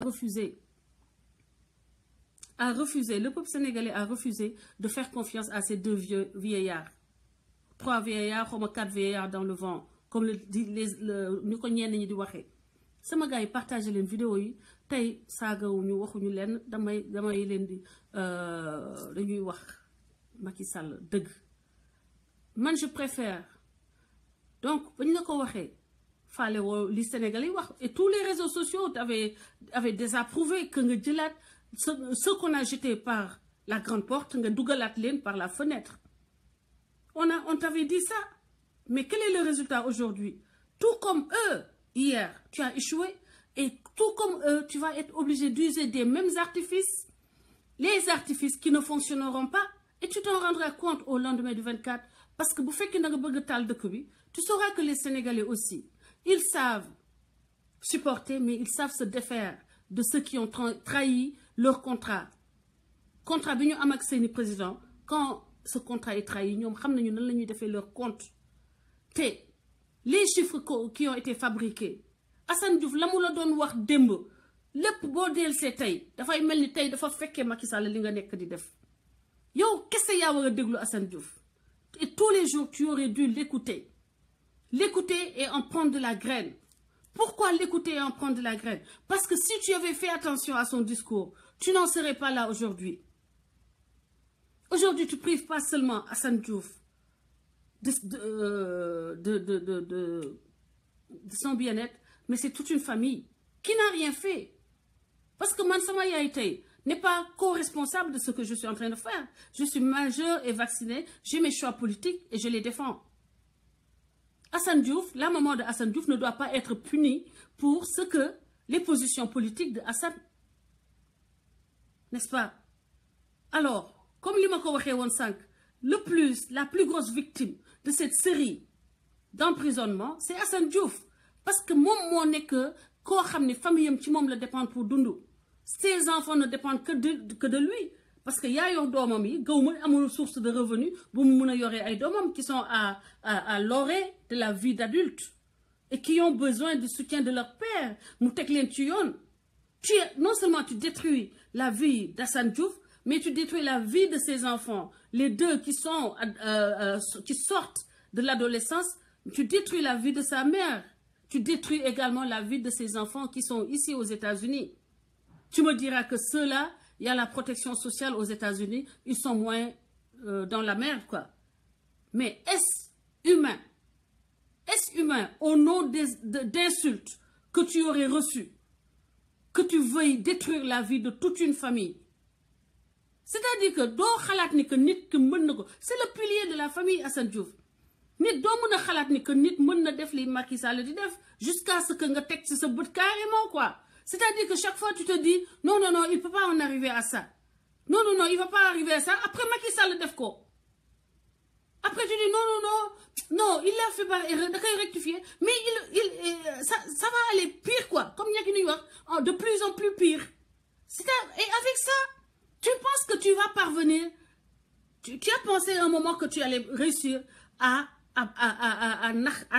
le peuple sénégalais a refusé de faire confiance à ces deux vieillards. 3 vieillards, comme 4 vieillards dans le vent, comme nous connaissons. Sama gars yi partagé leen vidéo yi tay saagawuñu waxuñu leen damay leen di dañuy wax Macky Sall deug man je préfère donc bañ la ko waxé fallait li Sénégalais wax et tous les réseaux sociaux avaient désapprouvé que nga jëlat ce qu'on a jeté par la grande porte nga dugalat leen par la fenêtre. On t'avait dit ça, mais quel est le résultat aujourd'hui? Tout comme eux hier, tu as échoué, et tout comme eux, tu vas être obligé d'user des mêmes artifices, les artifices qui ne fonctionneront pas, et tu t'en rendras compte au lendemain du 24, parce que tu sauras que les Sénégalais aussi, ils savent supporter, mais ils savent se défaire de ceux qui ont trahi leur contrat. Contrat bi ñu am ak seeni président, quand ce contrat est trahi, ñoom xam nañu nan lañuy défé leur compte. Les chiffres qui ont été fabriqués, Assane Diouf lamu la doon wax demb lepp bo delsé tay da fay melni tay dafa féké Macky Sall li nga nek di def. Yow kessé ya wara déglu Assane Diouf. Et tous les jours tu aurais dû l'écouter. L'écouter et en prendre de la graine. Pourquoi l'écouter et en prendre de la graine? Parce que si tu avais fait attention à son discours, tu n'en serais pas là aujourd'hui. Aujourd'hui, tu prives pas seulement Assane Diouf de son bien-être, mais c'est toute une famille qui n'a rien fait. Parce que Mansama Yaïtei n'est pas co-responsable de ce que je suis en train de faire. Je suis majeure et vaccinée, j'ai mes choix politiques et je les défends. Assane Diouf, la maman de Assane Diouf ne doit pas être punie pour ce que les positions politiques de Assane. N'est-ce pas? Alors, comme l'imako waxé won sank, la plus grosse victime de cette série d'emprisonnement, c'est Assane Diouf. Parce que mon nek ko xamni famille ci mom la dépend pour dundu. Ses enfants ne dépendent que de lui. Parce que ya yor domam yi gawma amul source de revenus bu mu meuna yoré ay domam qui sont à l'orée de la vie d'adulte et qui ont besoin du soutien de leur père. Mu tek len ci yoon. Non seulement tu détruis la vie d'Assane Diouf, mais tu détruis la vie de ses enfants. Les deux qui sortent de l'adolescence, tu détruis la vie de sa mère. Tu détruis également la vie de ses enfants qui sont ici aux États-Unis. Tu me diras que ceux-là, il y a la protection sociale aux États-Unis, ils sont moins dans la merde, quoi. Mais est-ce humain? Est-ce humain, au nom d'insultes que tu aurais reçues, que tu veuilles détruire la vie de toute une famille? C'est-à-dire que c'est le pilier de la famille Assane Diouf. Nit do meuna xalat ni que nit meuna def li Macky Sall di def jusqu'à ce que nga tek ci sa bout carrément, quoi. C'est-à-dire que chaque fois tu te dis non, il peut pas en arriver à ça. Non, il va pas arriver à ça. Après Macky Sall def ko. Après tu dis non, il l'a fait par erreur, da kay rectifier, mais ça va aller pire, quoi. Comme ñaki ñuy wax, de plus en plus pire. Et avec ça, tu penses que tu vas parvenir, tu as pensé un moment que tu allais réussir à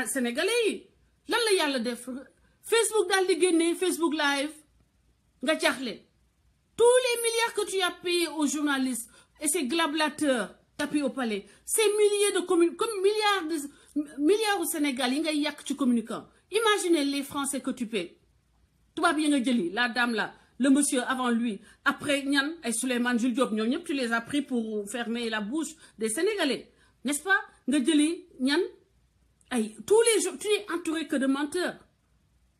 Sénégalais. Lan la yalla def Facebook dal di génné Facebook live nga jaxlé. Tous les milliards que tu as payés aux journalistes et ces glablateurs tapis au palais, ces milliers de milliards au Sénégal yi ngay yak ci communicants. Imaginez les Français que tu payes. Tuba bi nga jëli la dame là, le monsieur avant lui, après Nyan et Souleymane Jules Diop, tu les as pris pour fermer la bouche des Sénégalais. N'est-ce pas? Nyan, tous les jours, tu es entouré que de menteurs.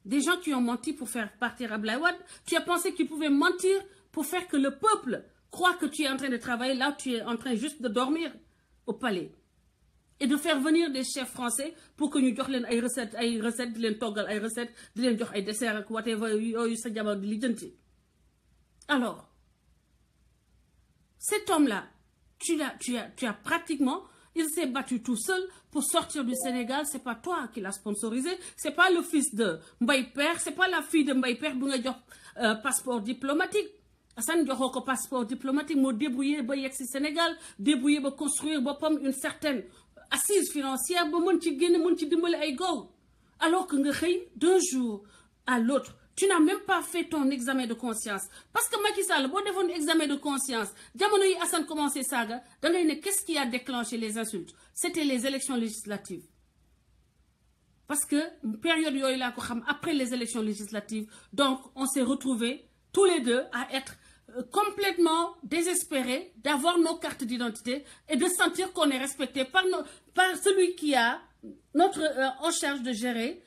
Des gens qui ont menti pour faire partir Abdoulaye Wade. Tu as pensé qu'ils pouvaient mentir pour faire que le peuple croit que tu es en train de travailler, là tu es en train juste de dormir au palais. Et de faire venir des chefs français pour que nous jox len ay recettes, di len togal ay recettes, di len jox ay desserts ak whatever yoyu sa jabar di lijeenti. Alors, cet homme-là, tu as pratiquement, il s'est battu tout seul pour sortir du Sénégal. C'est pas toi qui l'as sponsorisé, c'est pas le fils de Mbaye Père, c'est pas la fille de Mbaye Père bu nga jox passeport diplomatique. Assane joxoko passeport diplomatique, mo débrouillé ba yex ci Sénégal, débrouillé ba construire bopam une certaine assise financière ba mën ci génn mën ci dimbali ay góor. Alors que nga xey d'un jour à l'autre, tu n'as même pas fait ton examen de conscience parce que Macky Sall boo defoon examen de conscience jamono yi Assane commencé saaga da ngay ne qu'est-ce qui a déclenché les insultes c'était les élections législatives parce que période yooyu laa ko xam après les élections législatives donc on s'est retrouvés tous les deux à être complètement désespérés d'avoir nos cartes d'identité et de sentir qu'on est respecté par celui qui a notre en charge de gérer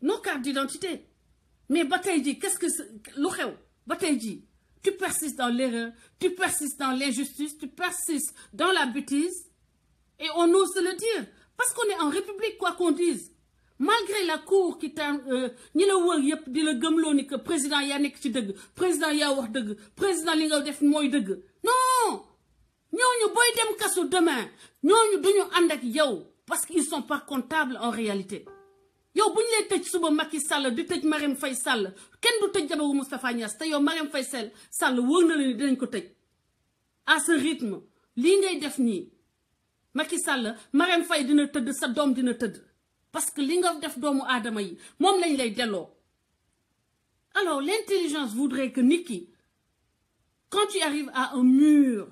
nos cartes d'identité. Mais ba tey ji qu'est-ce que lu xew ba tey ji tu persistes dans l'erreur, tu persistes dans l'injustice, tu persistes dans la bêtise et on ose le dire parce qu'on est en république quoi qu'on dise. Malgré la cour qui t'a ñi la wër yëpp di la gëmloo ni que président yaa nekk ci dëgg président yaa wax dëgg président li nga def mooy dëgg non ñooñu booy dem kasu demain ñooñu duñu ànd ak yow parce qu'ils sont pas comptables en réalité yow bu ñu lay tëj suba Macky Sall di tëj Marème Faye Sall kenn du tëj jabaru Moustapha Niasse te yow Marème Faye Sall wër na la ni dinañ ko tëj à ce rythme lii ngay def nii Macky Sall Marème Faye dina tëdd sa doom dina tëdd parce que li nga def doomu aadama yi moom lañ lay delloo alors l'intelligence voudrait que nit ki quand tu arrives à un mur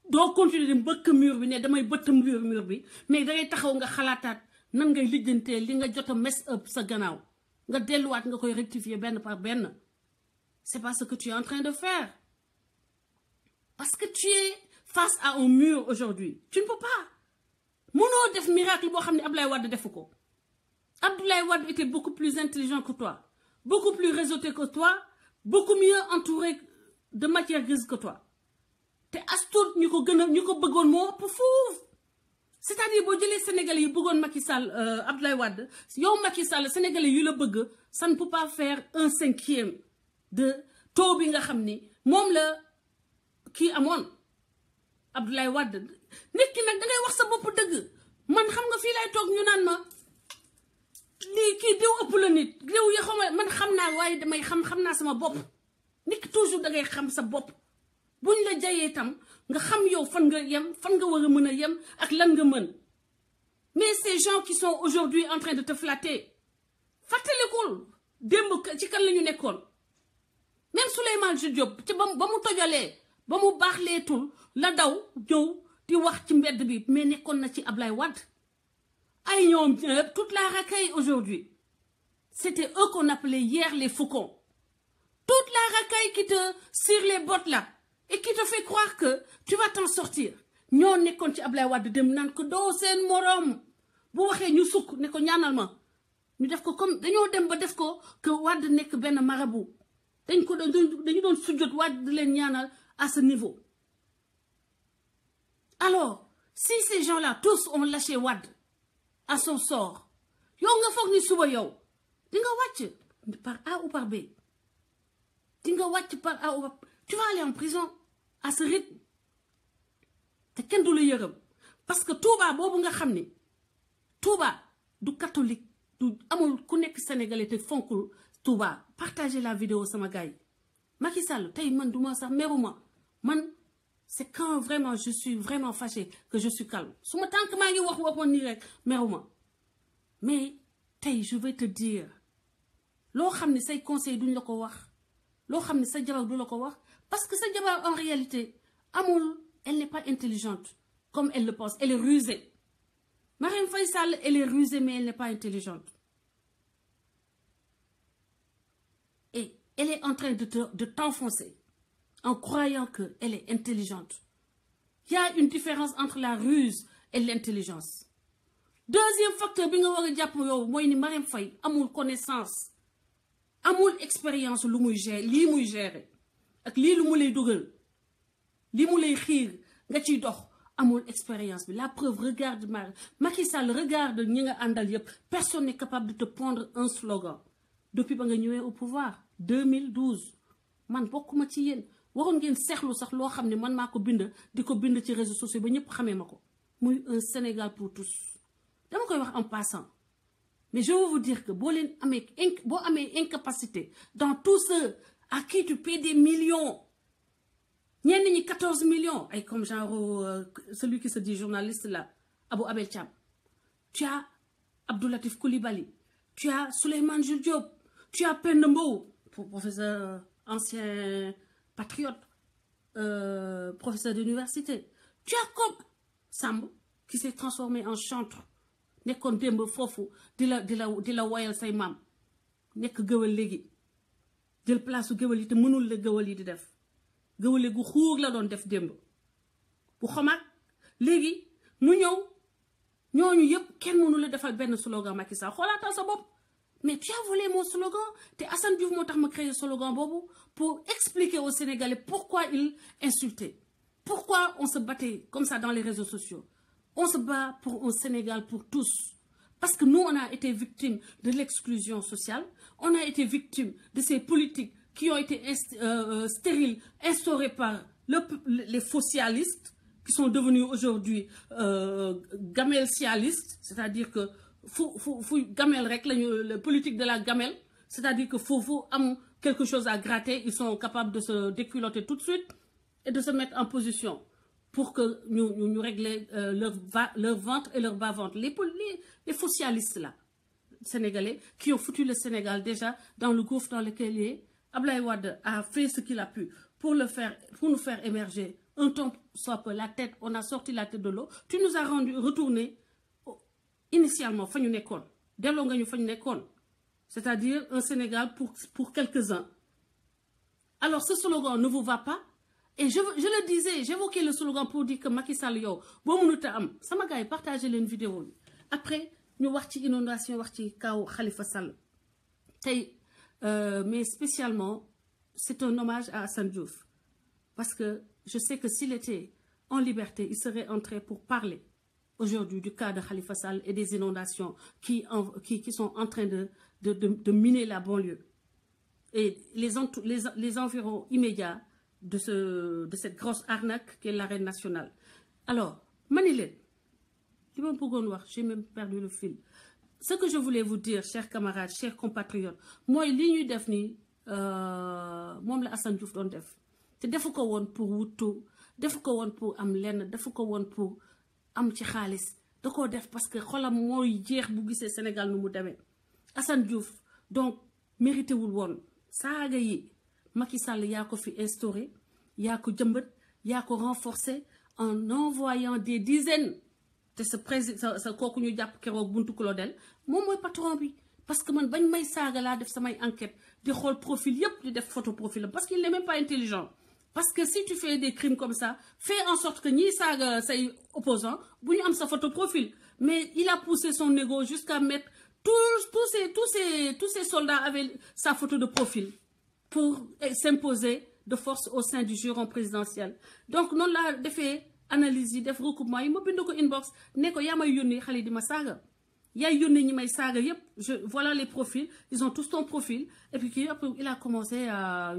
doo continuer di bëkk mur bi ne damay bëtt mur bi mais dangay taxaw nga xalaataat nan ngay lijjantee li nga jot a mess up sa gannaaw nga delluwaat nga koy rectifier benn par benn c'est pas ce que tu es en train de faire parce que tu es face à un mur aujourd'hui tu ne peux pas mënoo def miracle boo xam ne Abdoulaye Wade defu ko Abdoulaye Wade était beaucoup plus intelligent que toi beaucoup plus réseauté que toi beaucoup mieux entouré de matière grise que toi te astoot ñu ko bëggoon moo ëpp fuuf c'est-à-dire boo jëlee sénégalais yi bëggoon Macky Sall Abdoulaye Wade yow Macky Sall sénégalais yu la bëgg ça ne peut pas faire 1/5 de taux bi nga xam ni moom la kii amoon Abdoulaye Wade nit ki nag dangay wax sa bopp dëgg man xam nga fii lay toog ñu naan ma lii kii diw ëpp la nit diw yi xaw ma man xam naa waaye damay xam naa sama bopp nit ki toujours dangay xam sa bopp buñ la jayee tam nga xam yow fan nga yem fan nga war a mën a yem ak lan nga mën mais ces gens qui sont aujourd'hui en train de te flatter fàttalikul démb ci kan la ñu nekkoon même Souleymane Jules Diop ci ba mu tojalee ba mu baaxleetul la daw ñëw di wax ci mbedd bi mais nekkoon na ci Ablaye Wade ay ñoom toute la racaille aujourd'hui c'était eux qu'on appelait hier les faucons toute la racaille qui te cire les bottes là et qui te fait croire que tu vas t'en sortir ñoo nekkoon ci Ablaye Wade dem naan ko doo seen moroom bu waxee ñu sukk ne ko ñaanal ma ñu def ko comme dañoo dem ba def ko que Wade nekk benn marabout dañu doon sujjot Wade di leen ñaanal à ce niveau. Alors si ces gens-là tous ont lâché Wade à son sort yow nga foog ni suba yow di nga wàcc par A ou par B di nga wàcc par A ou par B tu vas aller en prison à ce rythme te kenn du la yërëm parce que Touba boobu nga xam ni Touba du catholique du amul ku nekk sénégalais te fonkul Touba partagez la vidéo sama gars yi Macky Sall tey man du ma sax meruma man c'est quand vraiment je suis vraiment fâchée que je suis calme su ma tànk maa ngi waxoon nii rek meruma mais tey je vais te dire loo xam ne say conseil duñ la ko wax loo xam ne sa jabar du la ko wax parce que sa jabar en réalité amul elle n'est pas intelligente comme elle le pense elle est rusée Marème Faye Sall elle est rusée mais elle n'est pas intelligente et elle est en train de t'enfoncer en croyant qu'elle est intelligente. Il y a une différence entre la ruse et l'intelligence. Deuxième facteur bi nga war a jàpp yow mooy ni Marème Faye amul connaissance amul expérience lu muy gérer lii muy gérer ak lii lu mu lay dugal lii mu lay xiir nga ciy dox amul expérience bi la preuve regarde Macky Sall regarde ñi nga àndal yëpp personne n'est capable de te pondre un slogan depuis ba nga ñëwee au pouvoir 2012 man bokkuma ci yéen waroon ngeen seexlu sax loo xam ne man maa ko bind di ko bind ci réseaux sociaux ba ñëpp xamee ma ko muy un Sénégal pour tous dama koy wax en passant mais je veux vous dire que boo amee incapacité dans tous ceux à qui tu paies des millions ñenn ñi 14 millions ay comme genre celui qui se dit journaliste là Abou Abel Thiam tu as Abdou Latif Coulibaly tu as Souleymane Jules Diop Tu as Penda Mbow, professeur ancien patriote, professeur d'université. Tu as comme Samb qui s'est transformé en chantre. Nekon demb fofu di la wayal say mam nek geewal legi jël place geewal yi te mënul la geewal yi di def geewal gu xuur la doon def demb bu xomat legi mu ñew ñoñu yépp kenn mënul la defal ben slogan Macky Sall xolatal sa bop mais tu as volé mon slogan te Assane Diouf motax ma créer slogan bobu pour expliquer aux Sénégalais pourquoi ils insultaient, pourquoi on se battait comme ça dans les réseaux sociaux. On se bat pour un Sénégal pour tous. Parce que nous, on a été victimes de l'exclusion sociale. On a été victimes de ces politiques qui ont été stériles, instaurées par les socialistes, qui sont devenus aujourd'hui gamelcialistes. C'est-à-dire que gamel rek le politique de la gamelle. C'est-à-dire que faut quelque chose à gratter. Ils sont capables de se déculotter tout de suite et de se mettre en position pour que nous régler leur ventre et leur bas-ventre. Les socialistes là, sénégalais, qui ont foutu le Sénégal déjà dans le gouffre dans lequel il est, Abdoulaye Wade a fait ce qu'il a pu pour nous faire émerger un temps soit peu la tête, on a sorti la tête de l'eau. Tu nous as retourné initialement, c'est-à-dire un Sénégal pour quelques-uns. Alors ce slogan ne vous va pas? Et je le disais, j'évoquais le slogan pour dire que Macky Sall yow bo mënuta am sama gars yi partagé leen vidéo bi après ñu wax ci inondation wax ci kaw Khalifa Sall tey mais spécialement c'est un hommage à Assane Diouf parce que je sais que s'il était en liberté il serait entré pour parler aujourd'hui du cas de Khalifa Sall et des inondations qui sont en train de miner la banlieue et les environs immédiats de cette grosse arnaque qu'est l'arène nationale. Alors, Manilène, j'ai même perdu le fil. Ce que je voulais vous dire, chers camarades, chers compatriotes, moi, l'Union d'Afni, moi, la Assane Diouf doon def. Te defu ko won pour wutu, defu ko won pour am lenn, defu ko won pour am ci xaalis. Da ko def parce que xolam moy jeex bu gisee Sénégal nu mu démé. Assane Diouf, donc, mérité wul won. Saaga yi Macky Sall yaa ko fi instauré yaa ko jëmbat yaa ko renforcé en envoyant des dizaines de ce président sa kooku ñu jàpp keroog buntu Claudel moom mooy patron bi parce que man bañ may saaga laa def samay enquête di xool profil yépp di def photo profil parce qu'il n'est même pas intelligent parce que si tu fais des crimes comme ça fais en sorte que ñiy saaga say opposants bu ñu am sa photo profil mais il a poussé son ego jusqu'à mettre tous ces soldats avaient sa photo de profil pour s'imposer de force au sein du juron présidentiel. Donc, non la défait analyse, def recoupement, il m'a bindu ko inbox, neko ya may yoni xali di ma saga. Ya yoni ñi may saga yep, voilà les profils, ils ont tous ton profil et puis il a commencé à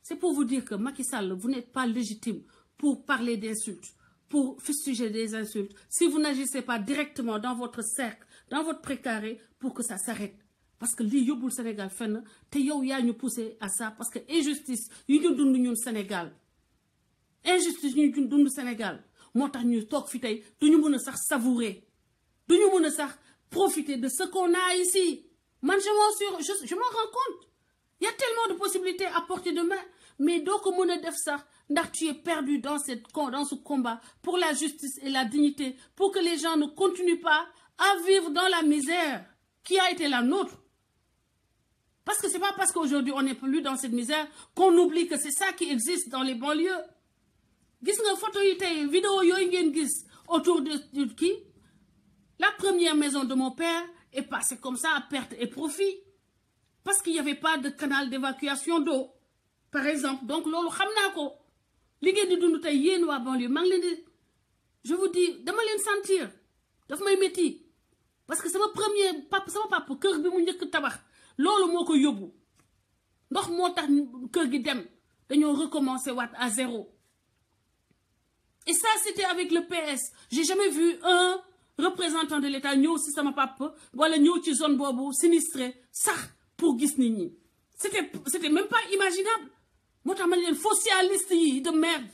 c'est pour vous dire que Macky Sall, vous n'êtes pas légitime pour parler d'insultes, pour fustiger des insultes. Si vous n'agissez pas directement dans votre cercle, dans votre précaré pour que ça s'arrête. Parce que li yobul Sénégal fenn te yow ya ñu poussé à ça parce que injustice yu ñu dund ñun Sénégal injustice ñu dund Sénégal motax ñu tok fi tay duñu mëna sax savourer duñu mëna sax profiter de ce qu'on a ici man je m'en rends compte il y a tellement de possibilités à portée de main mais doo ko mëna def sax ndax tu es perdu dans ce combat pour la justice et la dignité pour que les gens ne continuent pas à vivre dans la misère qui a été la nôtre. Parce que c'est pas parce qu'aujourd'hui on n'est plus dans cette misère qu'on oublie que c'est ça qui existe dans les banlieues. Gis nga photo yi tay vidéo yoy ngeen gis autour de qui? La première maison de mon père est passée comme ça à perte et profit. Parce qu'il n'y avait pas de canal d'évacuation d'eau. Par exemple. Donc lolu xamna ko. Li ngeen di dund tay yeen wa banlieue mang leen di je vous dis dama leen sentir daf may metti. Parce que sama papa kër bi mu ñëk tabax lolu moko yobbu ndox motax kër gi dem dañoo recommencer waat à zéro et ça c'était avec le PS j'ai jamais vu un représentant de l'État ñëw ci sama papa wala ñëw ci zone bobu sinistré sax pour gis nit ñi c'était même pas imaginable motax ma leen socialistes yi de merde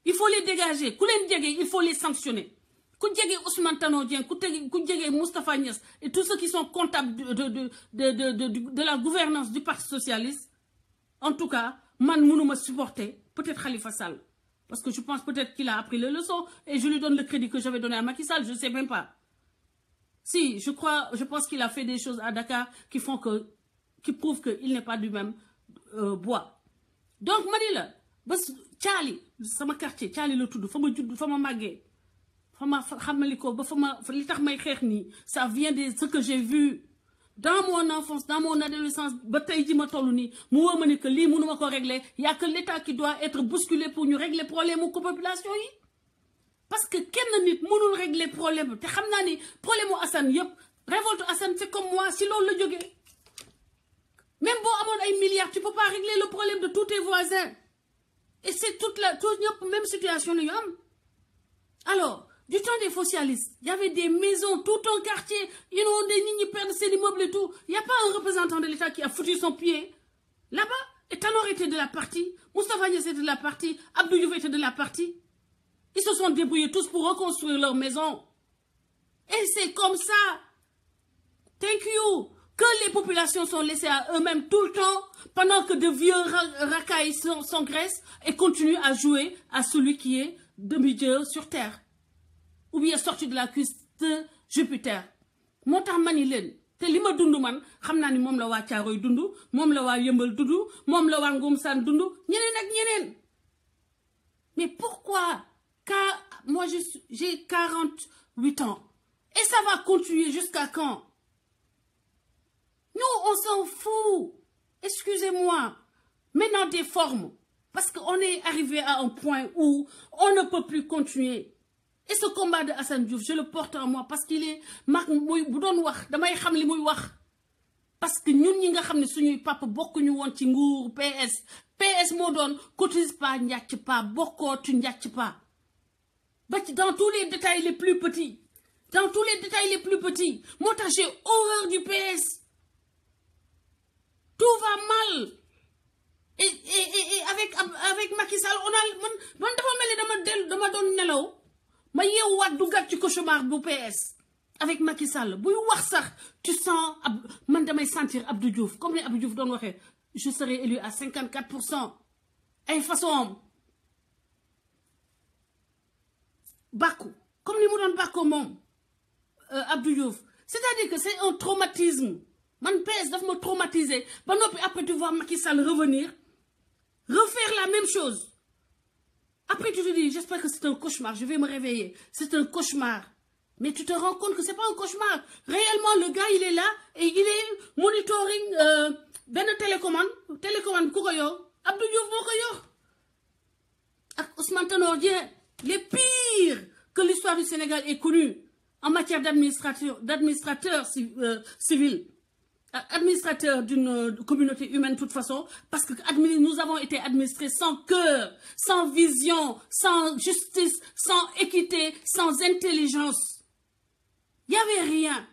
il faut les dégager ku leen jege il faut les sanctionner ku jege Ousmane Tanor Dieng ku jege Moustapha Niasse et tous ceux qui sont comptables de la gouvernance du Parti socialiste, en tout cas man mënuma supporter peut-être Khalifa Sall parce que je pense peut-être qu'il a appris les leçons et je lui donne le crédit que j'avais donné à Macky Sall, je ne sais même pas. Si, je pense qu'il a fait des choses à Dakar qui prouvent qu'il n'est pas du même bois. Donc, Manila, Charlie, c'est mon quartier, Charlie le tout, fama magé, fama xamaliko, fama li tax may xex ni, ça vient de ce que j'ai vu dans mon enfance, dans mon adolescence, ba tay ji ma tollu ni, mu woma ni que li mënuma ko régler, il y a que l'État qui doit être bousculé pour nous régler les problèmes de la population yi. Parce que kenn nit mënul régler problème te xam naa ni problème mu Assane yëpp révolte Assane c'est comme moi si loolu la jógee même boo amoon ay milliards tu peux pas régler le problème de tous tes voisins et c'est toute ñëpp même situation la ñu am. Alors du temps des socialistes il y avait des maisons tout un quartier inondé nit ñi perdre seen immeubles et tout, il y a pas un représentant de l'État qui a foutu son pied là-bas. Et Tanor était de la partie, Moustapha Niasse était de la partie, Abdou Diouf était de la partie. Ils se sont débrouillés tous pour reconstruire leur maison. Et c'est comme ça. Thank you. Que les populations sont laissées à eux-mêmes tout le temps, pendant que de vieux racailles s'engraissent et continuent à jouer à celui qui est demi-dieu sur terre. Ou bien sorti de la cuisse de Jupiter. Montar Manilen. Te li ma dundu man xamna ni mom la wa Thiaroye dundu, mom la wa Yeumbeul dundu, mom la wa Ngom Sane dundu, ñeneen ak ñeneen. Mais pourquoi? Car moi j'ai 48 ans. Et ça va continuer jusqu'à quand? Nous, on s'en fout. Excusez-moi. Maintenant des formes. Parce qu'on est arrivé à un point où on ne peut plus continuer. Et ce combat de Assane Diouf, je le porte en moi parce qu'il est... Parce que nous, nous savons que nous papa beaucoup nous ont tingour PS. PS modon cotise pas, n'yatche pas, beaucoup tu n'yatche pas. Dans tous les détails les plus petits. Dans tous les détails les plus petits. Moi, j'ai horreur du PS. Tout va mal. Et avec Macky Sall, on a... Dama don nelaw. Ma yeewat dugat ci cauchemar bu PS. Avec Macky Sall. Buy wax sax, tu sens... Man damay sentir Abdou Diouf. Comme les Abdou Diouf don waxe, je serai élu à 54%. Et façon... Bakou. Comme les moudons Bakou mom. Abdou Diouf. C'est-à-dire que c'est un traumatisme. Man PS doit me traumatiser. Après tu vois Macky Sall revenir. Refaire la même chose. Après tu te dis, j'espère que c'est un cauchemar. Je vais me réveiller. C'est un cauchemar. Mais tu te rends compte que c'est pas un cauchemar. Réellement, le gars, il est là. Et il est monitoring ben télécommande. Télécommande Koukoyo. Abdou Diouf Mokoyo. Ousmane Tanor Dieng. Les pires que l'histoire du Sénégal ait connu en matière d'administrateur civil, administrateur d'une communauté humaine de toute façon, parce que nous avons été administrés sans cœur, sans vision, sans justice, sans équité, sans intelligence. Il n'y avait rien.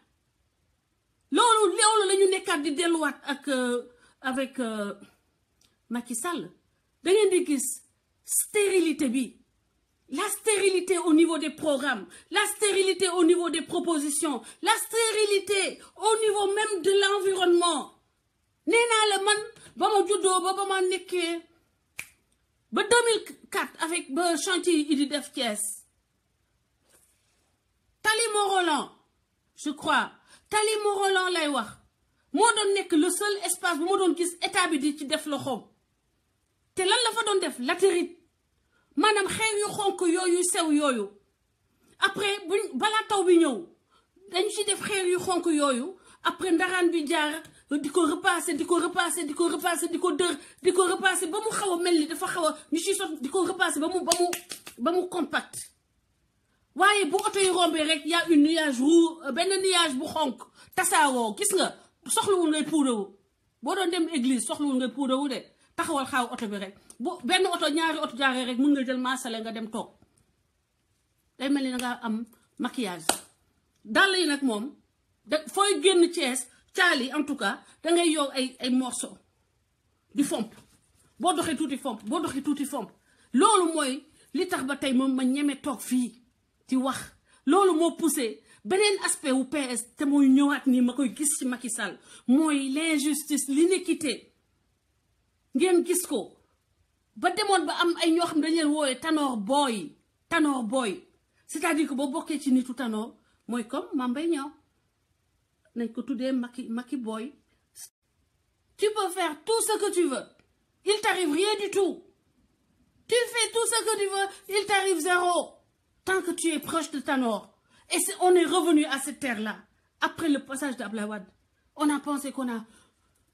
Lolo la ñu nekkat di delluwaat avec Macky Sall. Da ngeen di gis stérilité bi. La stérilité au niveau des programmes, la stérilité au niveau des propositions, la stérilité au niveau même de l'environnement. Néna le man, bama judo, bama nekke, ba 2004 avec le chantier Idi Def Thiès. Tali Morolan, je crois, Tali Morolan lay wax. Mo don nek le seul espace bu mo don gis état bi di ci def loxom. Té lan la fa don def latérite. Madame xeer yu xonk yooyu sew yooyu après bala taw bi ñëw dañ ci def xeer yu xonk yooyu après ndaraan bi jaar di ko repasser di ko repasser ba mu xaw a mel ni dafa xaw a ñu ci sot di ko repasser ba mu compact waaye bu oto yi rombee rek y a une nuage rouge benn nuage bu xonk tasaaroo gis nga soxlawul ngay puudawu boo doon dem église soxlawul ngay puudawu de taxawal xaaw oto bi rek bu benn oto ñaari oto jaaree rek mën nga jël maasale nga dem toog day mel ni nga am maquillage dàll yi nag moom fooy génn Thiès caali en tout cas dangay yow ay morceau di fomp boo doxee tuuti fomp loolu mooy li tax ba tey moom ma ñeme toog fii di wax loolu moo poussé beneen aspect wu PS te mooy ñëwaat nii ma koy gis ci Macky Sall mooy l'injustice l'iniquité ngeen gis ko ba demoon ba am ay ñoo xam ne dañu leen wooye Tanor Boy c'est-à-dire que boo bokkee ci nitu Tanor mooy comme Mame Mbaye Niang nañ ko tuddee Macky Boy. Tu peux faire tout ce que tu veux, il t'arrive rien du tout. Tu fais tout ce que tu veux, il t'arrive zéro. Tant que tu es proche de Tanor. Et on est revenu à cette terre-là. Après le passage d'Abdoulaye Wade, on a pensé qu'on a...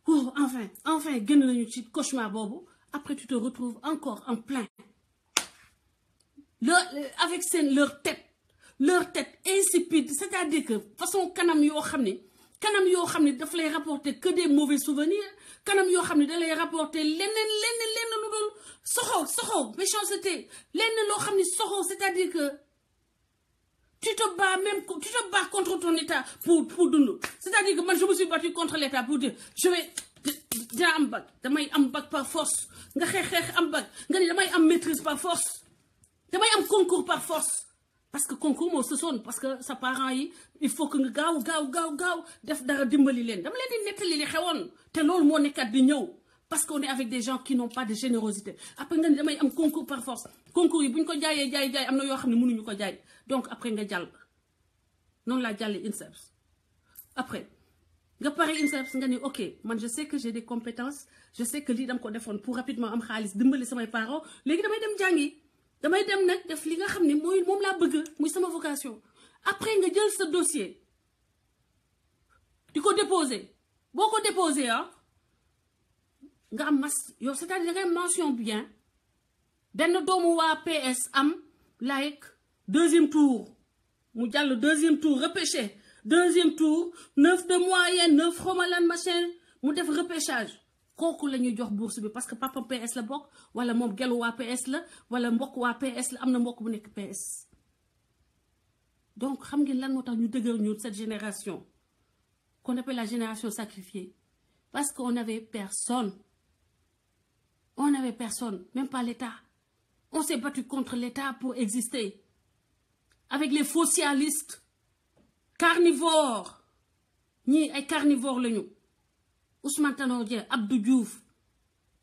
Oh, enfin, gagné le cauchemar bobo. Après, tu te retrouves encore en plein. Avec leur tête insipide. C'est-à-dire que, façon, kanam yo xamni daf lay rapporter que des mauvais souvenirs. Kanam yo xamni da lay rapporter lenn lu dul soxo méchanceté lenn lo xamni soxo, c'est-à-dire que tu te bats contre ton état pour dund. C'est-à-dire que moi je me suis battu contre l'état pour dire je vais dina am bac damay am bac par force nga xex am bac nga ni damay am maîtrise par force damay am concours par force. Parce que concours moo sësoon parce que sa parents yi il faut que nga gaaw def dara dimbali leen dama leen di nettali li xewoon te loolu moo nekkat di ñëw parce qu'on est avec des gens qui n'ont pas de générosité. Après nga ni damay am concours par force concours yi bu ñu ko jaayee jaay am na yoo xam ne mënuñu ko jaay donc après nga jàll noonu laa jàllee INSEPS. Après nga pare INSEPS nga ni ok man je sais que j'ai des compétences je sais que lii dama ko defoon pour rapidement am xaalis dimbali samay parents léegi damay dem jàngi. damay dem nag def li nga xam ne mooy moom laa bëgg muy sama vocation après nga jël sa dossier di ko déposer boo ko déposer nga am yow c'est-à-dire da ngay mention bien benn doomu waa PS am like deuxième tour mu jàll deuxième tour repêché deuxième tour 9 de moyenne 9 xomalan machin mu def repêchage. Kooku la ñuy jox bourse bi parce que papa PS la bokk wala moom gelu waa PS la wala mbokk waa PS la am na mbokk bu nekk PS. Donc xam ngeen lan moo tax ñu dëgër ñu cette génération qu'on appelle la génération sacrifiée parce qu'on n'avait personne. On n'avait personne, même pas l'État. On s'est battu contre l'État pour exister. Avec les socialistes, carnivores, ñii ay carnivores lañu. Ousmane Tanor Dieng, Abdou Diouf,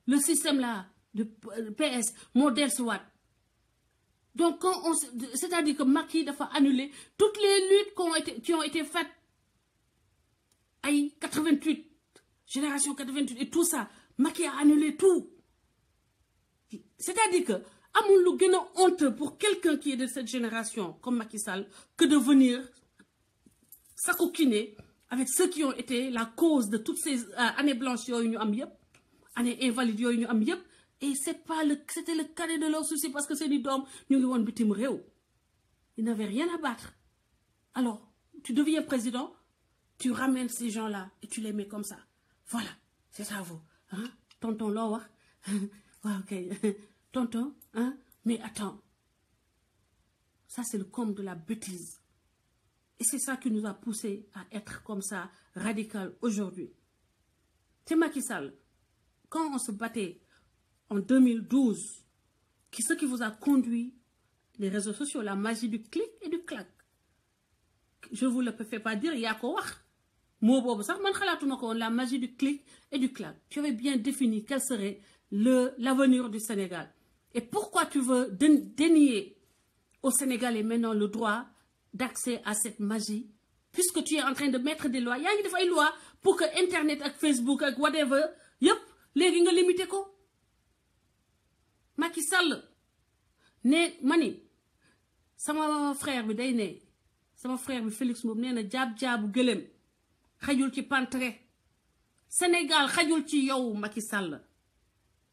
le système là de PS, modèle SWAT. Donc, c'est-à-dire que Macky dafa annuler toutes les luttes qui ont été faites. Aïe, 88, génération 88 et tout ça. Macky a annulé tout. C'est-à-dire que, amul lu gën a honteux pour quelqu'un qui est de cette génération, comme Macky Sall, que de venir s'acoquiner avec ceux qui ont été la cause de toutes ces années blanches yooyu ñu am yëpp années invalides yooyu ñu am yëpp et c'était le cadet de leur souci parce que seeni doom ñu ngi woon bitim réew ils n'avaient rien à battre. Alors tu deviens président, tu ramènes ces gens-là et tu les mets comme ça. Voilà, c'est ça vous hein tonton loo wax waaw ok tonton hein mais attends, ça c'est le comble de la bêtise. Et c'est ça qui nous a poussé à être comme ça, radical aujourd'hui. C'est Macky Sall. Quand on se battait en 2012, ce qui vous a conduit, les réseaux sociaux, la magie du clic et du clac. Je ne vous le fais pas dire, il y a quoi. La magie du clic et du clac. Tu avais bien défini quel serait l'avenir du Sénégal. Et pourquoi tu veux dénier au Sénégalais maintenant le droit d'accès à cette magie, puisque tu es en train de mettre des lois. Il y a des lois pour que Internet, avec Facebook, avec whatever, yep, les gens limité ko. Macky Sall, mani, sama frère bi day né, sama frère bi Félix moom néna jaabu gëlem, xajul ci pantre. Sénégal xajul ci yow Macky Sall.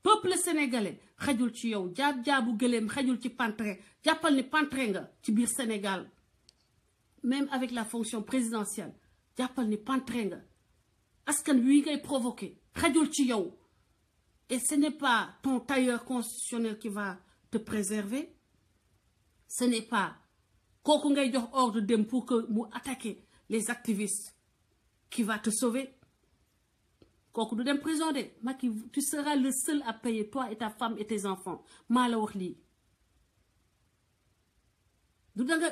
Peuple sénégalais xajul ci yow, jaabu gëlem xajul ci pantre. Jàppal ni pantre nga ci biir Sénégal. Même avec la fonction présidentielle, jàppal ni pantre nga askan wi ngay provoquer xajul ci yow et ce n'est pas ton tailleur constitutionnel qui va te préserver, ce n'est pas kooku ngay jox ordre dem pour que mu attaquer les activistes qui va te sauver. Kooku du dem prison de Macky, tu seras le seul à payer, toi et ta femme et tes enfants. Maa la wax lii du danga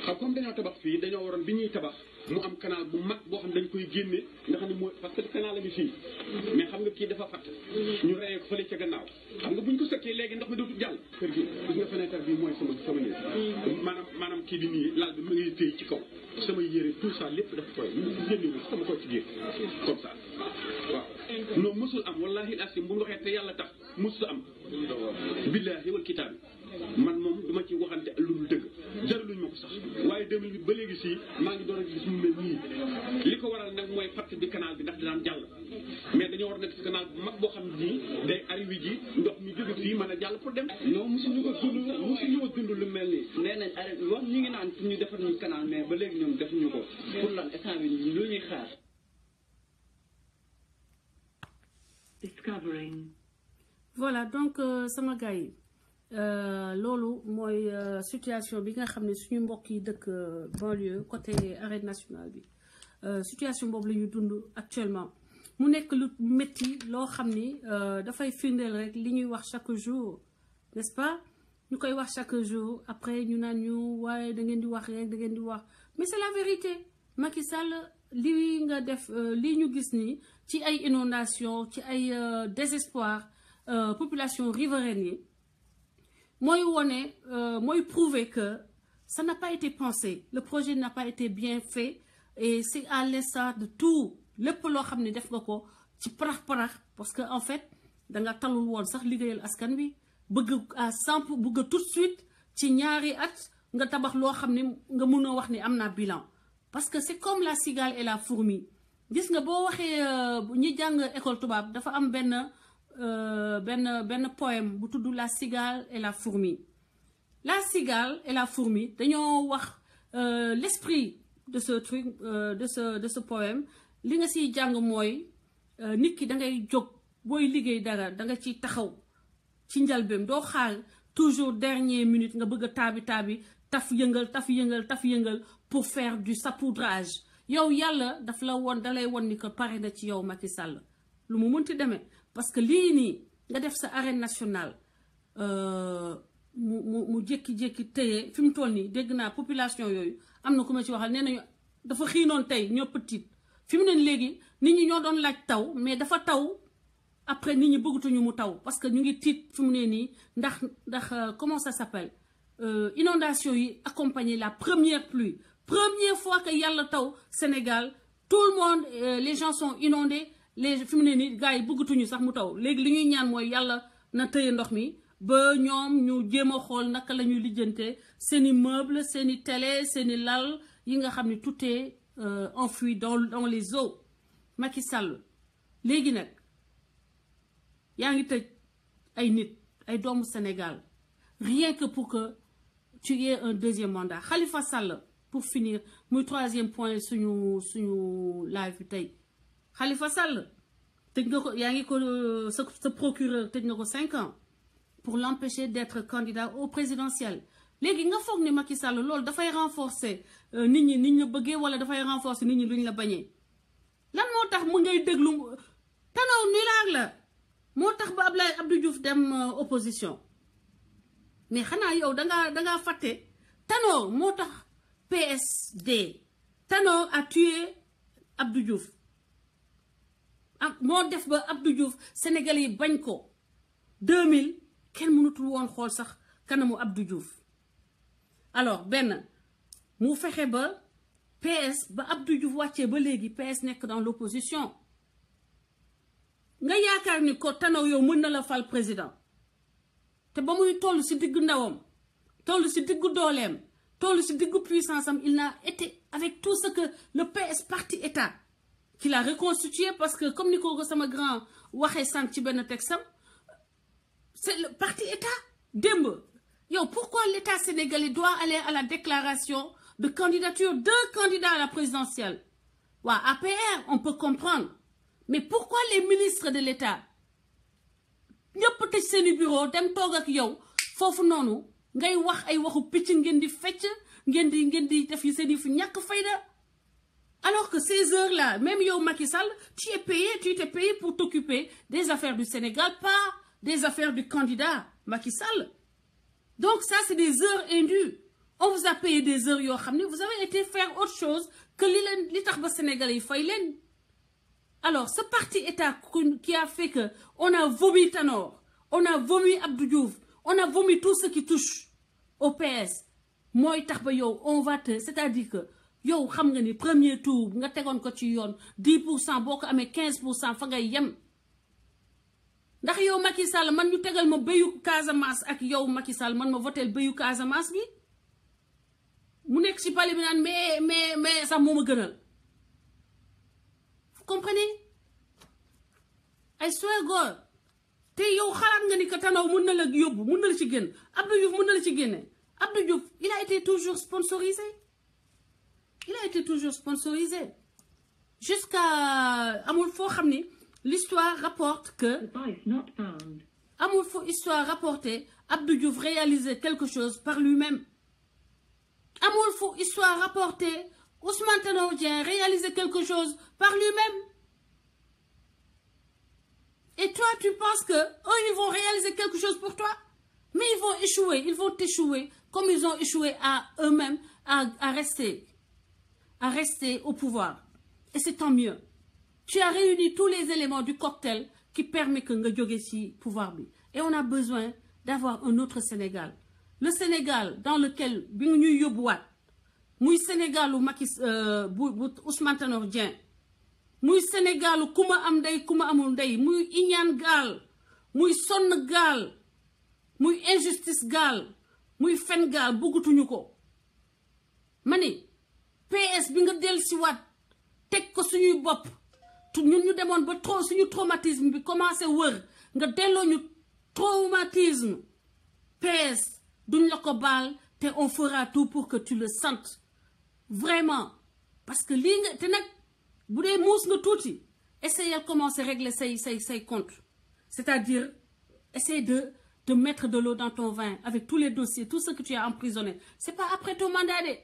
xam comme dañoo tabax fii dañoo waroon bi ñuy tabax mu am canal bu mag boo xam ne dañ koy génne nga xam ne mooy parce que canal la ngi fii mais xam nga kii dafa fatt ñu reyee ko fële ca gannaaw xam nga buñ ko sëkkee léegi ndox mi dootul jàll kër gi gis nga fenêtre bi mooy sama néeg maanaam kii bi nii laal bi mu ngi téy ci kaw samay yére tout ça lépp dafa koy génne sama koy ci génn comme ça waaw non mësul am wallahi asim bu ñu waxee te yàlla tax mësul am billaahi wal kitaab man moom duma ci waxante lu dul dëgg jaraluñ ma ko sax waaye 2008 ba léegi si maa ngi door a gis mu mel nii li ko waral nag mooy fatt bi canal bi ndax dinaan jàll mais dañoo war a nekk si canal bu mag boo xam ne nii day arrivé ji ndox mi jóge fii mën a jàll pour dem non mosuñu ko dund lu mel nii nee nañ arrêté wax ñu ngi naan pour ñu defar ñu canal mais ba léegi ñoom defuñu ko pour lan instant bi lu ñuy xaar. Voilà donc sama gars yi loolu mooy situation bi nga xam ne suñu mbokk yi dëkk banlieue côté arène nationale bi situation boobu la ñu dund actuellement mu nekk lu métti loo xam ni dafay firndeel rek li ñuy wax chaque jour n'est-ce pas ñu koy wax chaque jour après ñu naan ñu waaye da ngeen di wax rek da ngeen di wax mais c'est la vérité Macky Sall li nga def li ñu gis ni ci ay inondation ci ay désespoir population riveraine yi mooy wone mooy prouver que ça n'a pas été pensé le projet n'a pas été bien fait et c'est à l'instar de tout lépp loo xam ne def nga ko ci parax parce que en fait danga talul woon sax liggéeyal askan wi bëgg à 100 bëgg tout de suite ci ñaari at nga tabax loo xam ne nga mun a wax ni am naa bilan parce que c'est comme la cigale et la fourmi gis nga boo waxee ñi jàng école tubaab dafa am benn poème bu tudd la cigale et la fourmi la cigale et la fourmi dañoo wax l'esprit de ce truc de ce poème li nga siy jàng mooy nit ki da ngay jóg booy liggéey dara da nga ciy taxaw ci njalbeem doo xaar toujours dernière minute nga bëgg a taabi taf yëngal pour faire du sapoudrage yow yàlla daf la woon dalay woon ni ko pare na ci yow Macky Sall lu mu mënti demee parce que lii nii nga def sa arène nationale mu jékki-jékki téye fi mu toll nii dégg naa population yooyu am na ku ma ci waxal nee nañu dafa xiinoon tey ñëpp tiit fi mu ne léegi nit ñi ñoo doon laaj taw mais dafa taw après nit ñi bëggatuñu mu taw parce que ñu ngi tiit fi mu ne nii ndax comment ça s'appelle inondation yi accompagner la première pluie première fois que yàlla taw Sénégal tout le monde les gens sont inondés fi mu ne nii gars yi bëggatuñu sax mu taw léegi li ñuy ñaan mooy yàlla na tëye ndox mi ba ñoom ñu jéem a xool naka la ñuy lijjante seeni meuble seeni télé seeni lal yi nga xam ne tout est enfoui dans les eaux Macky Sall léegi nag yaa ngi tëj ay nit ay doomu Sénégal rien que pour que tu aies un deuxième mandat Khalifa Sall pour finir muy troisième point suñu live bi tey Khalifa Sall tëj nga ko yaa ngi ko sa procureur tëj nga ko 5 ans pour l'empêcher d'être candidat au présidentiel léegi nga foog ni Macky Sall loolu dafay renforcer nit ñi niñ la bëggee wala dafay renforcer nit ñi luñ la bañee lan moo tax mu ngay déglu Tanor nulaar la moo tax ba Abdou Diouf dem opposition mais xanaa yow dangaa fàtte Tanor moo tax PSD Tanor a tué Abdou Diouf moo def ba Abdou Diouf Sénégalais yi bañ ko 2000 kenn mënatul woon xool sax kanamu Abdou Diouf alors benn mu fexe ba PS ba Abdou Diouf wàccee ba léegi PS nekk dans l'opposition nga yaakaar ni ko Tanor yow mën na la fal président te ba muy toll ci diggu ndawam toll ci diggu dooleem toll ci diggu puissance am il n'a été avec tout ce que le PS parti état qu'il a reconstitué parce que comme ni ko sama grand waxee sànq ci benn texte am c'est le parti état démb yow pourquoi l'état sénégalais doit aller à la déclaration de candidature deux candidats à la présidentielle waa APR on peut comprendre mais pourquoi les ministres de l'état ñëpp tëj seeni bureau dem toog ak yow foofu noonu ngay wax ay waxu picc ngeen di fecc ngeen di def yi seeni fu ñàkk fayda alors que ces heures-là même yow Macky Sall tu t'es payé pour t'occuper des affaires du Sénégal pas des affaires du candidat Macky Sall donc ça c'est des heures indues on vous a payé des heures yoo xam ne vous avez été faire autre chose que li tax ba Sénégalais yi fay leen. Alors ce parti État qui a fait que on a vomi Tanor, on a vomi Abdou Diouf, on a vomi tout ce qui touche au PS mooy tax ba yow on va te c'est-à-dire que yow xam nga ni premier tour nga tegoon ko ci yoon 10% boo ko amee 15% fa ngay yem. ndax yow Macky Sall man ñu tegal ma béyu Casamance ak yow Macky Sall man ma votel béyu Casamance bi mu nekk ci pale bi naan mais sax moo ma gënal. Vous comprenez? I swear God te yow xalaat nga ni que Tanor mën na la yóbbu mën na la ci génn Abdou Diouf mën na la ci génne. Abdou Diouf il a été toujours sponsorisé. Il a été toujours sponsorisé jusqu'à amul foo xam ni l'histoire rapporte que amul foo histoire rapportée Abdou Diouf réalisait quelque chose par lui-même. Amul foo histoire rapportée Ousmane Tanor Dieng réalisait quelque chose par lui-même. Et toi, tu penses que eux, ils vont réaliser quelque chose pour toi? Mais ils vont échouer, ils vont t'échouer comme ils ont échoué à eux-mêmes à rester au pouvoir. Et c'est tant mieux. Tu as réuni tous les éléments du cocktail qui permet que nga jóge ci pouvoir bi. Et on a besoin d'avoir un autre Sénégal. Le Sénégal dans lequel bi nga ñuy yóbbuwaat muy Sénégalu Macky bu Ousmane Tanor Dieng muy Sénégalu ku ma am ndey ku ma amul ndey muy iñaan gaal muy sonn gaal muy injustice gaal muy fen gaal bëggatuñu ko. ma ni PS bi nga dellusiwaat teg ko suñuy bopp ñun ñu demoon ba trop suñu traumatisme bi commencé wër nga delloo ñu traumatisme PS duñ la ko baal te on fera tout pour que tu le sentes vraiment parce que lii nga te nag bu dee muus nga tuuti essayer de commencer à régler say comptes c'est-à-dire essayer de mettre de l'eau dans ton vin avec tous les dossiers tout ce que tu as emprisonné c'est pas après ton mandat de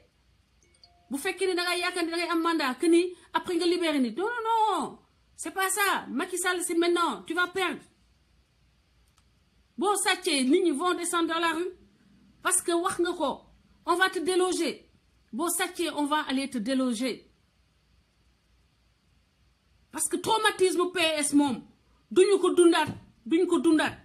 bu fekkee ni da ngay yaakaar ni da ngay am mandat que ni après nga libérer nit non c'est pas ça Macky Sall c'est maintenant tu vas perdre boo sàccee nit ñi vont descendre dans la rue parce que wax nga ko on va te déloger boo sàccee on va aller te déloger parce que traumatisme PS moom duñ ko dundaat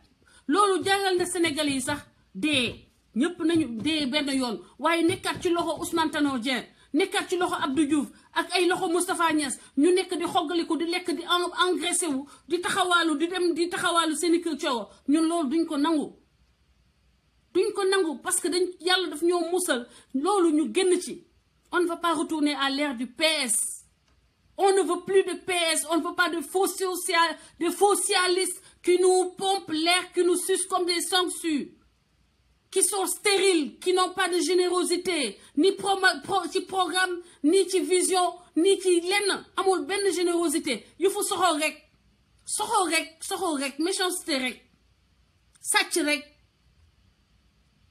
loolu jàngal na Sénégalais yi sax dee ñëpp nañu dee benn yoon waaye nekkaat ci loxo Ousmane Tanor Dieng nekkaat ci loxo Abdou Diouf ak ay loxo Moustapha Niass ñu nekk di xoggaliku di lekk di engraissé wu di taxawaalu di dem di taxawaalu seeni kër coow ñun loolu duñ ko nangu parce que dañ yàlla daf ñoo musal loolu ñu génn ci. On ne va pas retourner à l'ère du PS. On ne veut plus de PS. On ne veut pas de faux socialistes qui nous pompent l'air, qui nous sucent comme des sangsues, qui sont stériles, qui n'ont pas de générosité, ni ci programme, ni ci vision, ni ci lenn amul benn générosité. Il faut soxor rek, méchanceté rek, sàcc rek,